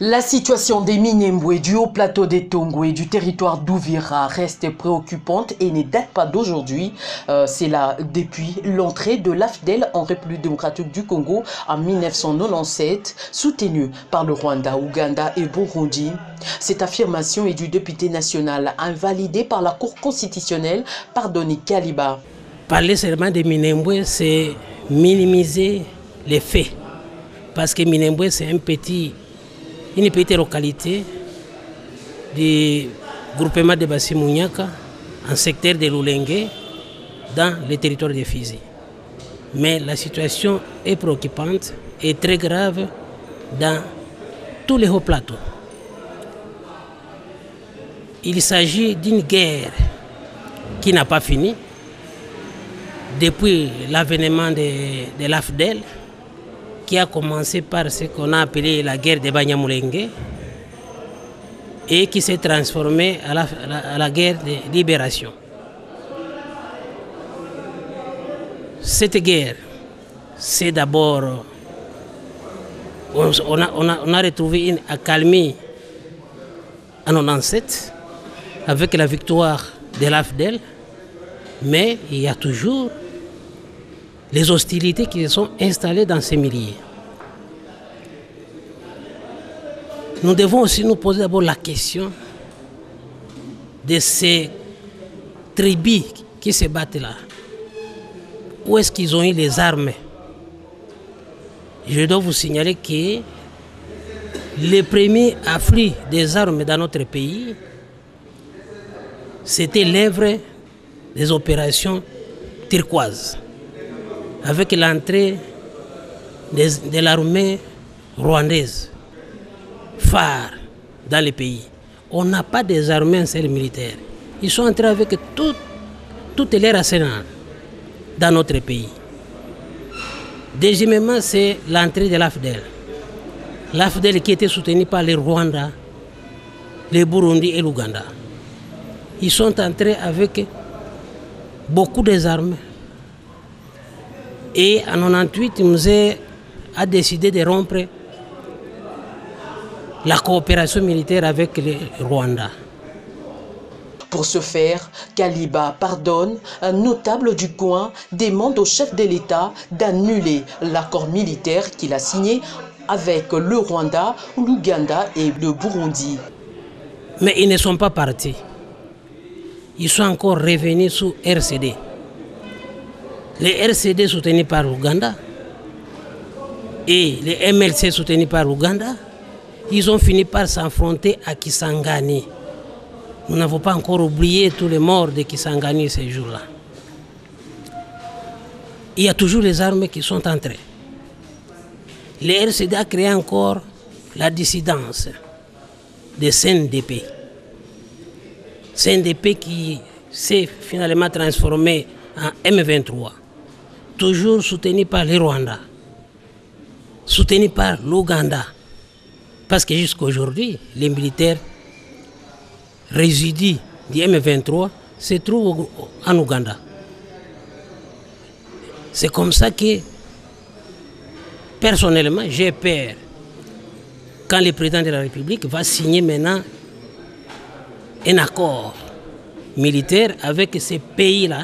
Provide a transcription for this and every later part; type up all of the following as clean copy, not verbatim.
La situation des Minembwe du haut plateau des Tongwe et du territoire d'Ouvira reste préoccupante et ne date pas d'aujourd'hui. C'est là depuis l'entrée de l'AFDEL en République démocratique du Congo en 1997, soutenue par le Rwanda, Ouganda et Burundi. Cette affirmation est du député national invalidée par la Cour constitutionnelle par Denis Kaliba. Parler seulement de Minembwe, c'est minimiser les faits. Parce que Minembwe, c'est une petite localité du groupement de Bassi-Mouniaka, en secteur de Lulenge, dans le territoire de Fizi. Mais la situation est préoccupante et très grave dans tous les hauts plateaux. Il s'agit d'une guerre qui n'a pas fini depuis l'avènement de l'AFDEL, qui a commencé par ce qu'on a appelé la guerre de Banyamulenge et qui s'est transformée à la guerre de libération. Cette guerre, c'est d'abord, on a retrouvé une accalmie en 1997 avec la victoire de l'AFDEL, mais il y a toujours les hostilités qui se sont installées dans ces milieux. Nous devons aussi nous poser d'abord la question de ces tribus qui se battent là. Où est-ce qu'ils ont eu les armes? Je dois vous signaler que le premier afflux des armes dans notre pays, c'était l'œuvre des opérations turquoises, avec l'entrée de l'armée rwandaise, phare dans le pays. On n'a pas des armées militaires. Ils sont entrés avec toutes leurs arsenal dans notre pays. Deuxièmement, c'est l'entrée de l'AFDEL. L'AFDEL qui était soutenu par le Rwanda, le Burundi et l'Ouganda. Ils sont entrés avec beaucoup d'armes. Et en 1998, Mzee a décidé de rompre la coopération militaire avec le Rwanda. Pour ce faire, Kaliba pardonne, un notable du coin demande au chef de l'État d'annuler l'accord militaire qu'il a signé avec le Rwanda, l'Ouganda et le Burundi. Mais ils ne sont pas partis. Ils sont encore revenus sous RCD. Les RCD soutenus par l'Ouganda et les MLC soutenus par l'Ouganda, ils ont fini par s'affronter à Kisangani. Nous n'avons pas encore oublié tous les morts de Kisangani ces jours-là. Il y a toujours les armes qui sont entrées. Les RCD a créé encore la dissidence de CNDP. CNDP qui s'est finalement transformé en M23. Toujours soutenu par le Rwanda, soutenu par l'Ouganda. Parce que jusqu'à aujourd'hui, les militaires résidus du M23 se trouvent en Ouganda. C'est comme ça que, personnellement, j'ai peur quand le président de la République va signer maintenant un accord militaire avec ces pays-là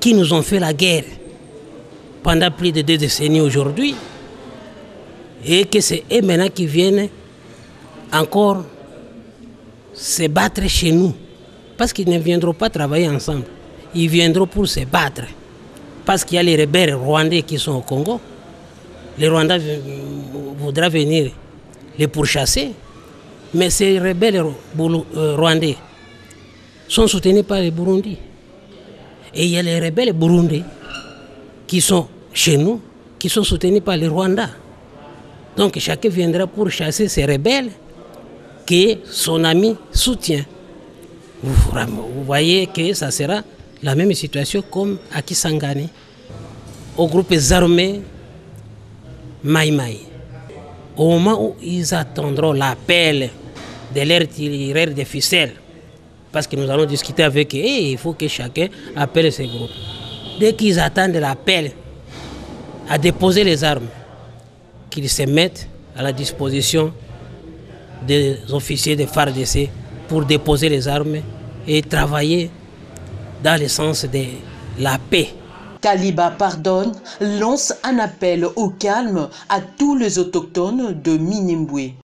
qui nous ont fait la guerre pendant plus de 2 décennies aujourd'hui, et que c'est eux maintenant qui viennent encore se battre chez nous. Parce qu'ils ne viendront pas travailler ensemble. Ils viendront pour se battre. Parce qu'il y a les rebelles rwandais qui sont au Congo. Les Rwandais voudra venir les pourchasser. Mais ces rebelles rwandais sont soutenus par les Burundis. Et il y a les rebelles burundais qui sont chez nous, qui sont soutenus par les Rwandais. Donc chacun viendra pour chasser ces rebelles que son ami soutient. Vous voyez que ça sera la même situation comme à Kisangani, aux groupes armés Maï Maï. Au moment où ils attendront l'appel de leurs tireurs de ficelles, parce que nous allons discuter avec eux, et il faut que chacun appelle ses groupes. Dès qu'ils attendent l'appel à déposer les armes, qu'ils se mettent à la disposition des officiers de FARDC pour déposer les armes et travailler dans le sens de la paix. Kaliba Pardonne lance un appel au calme à tous les autochtones de Minembwe.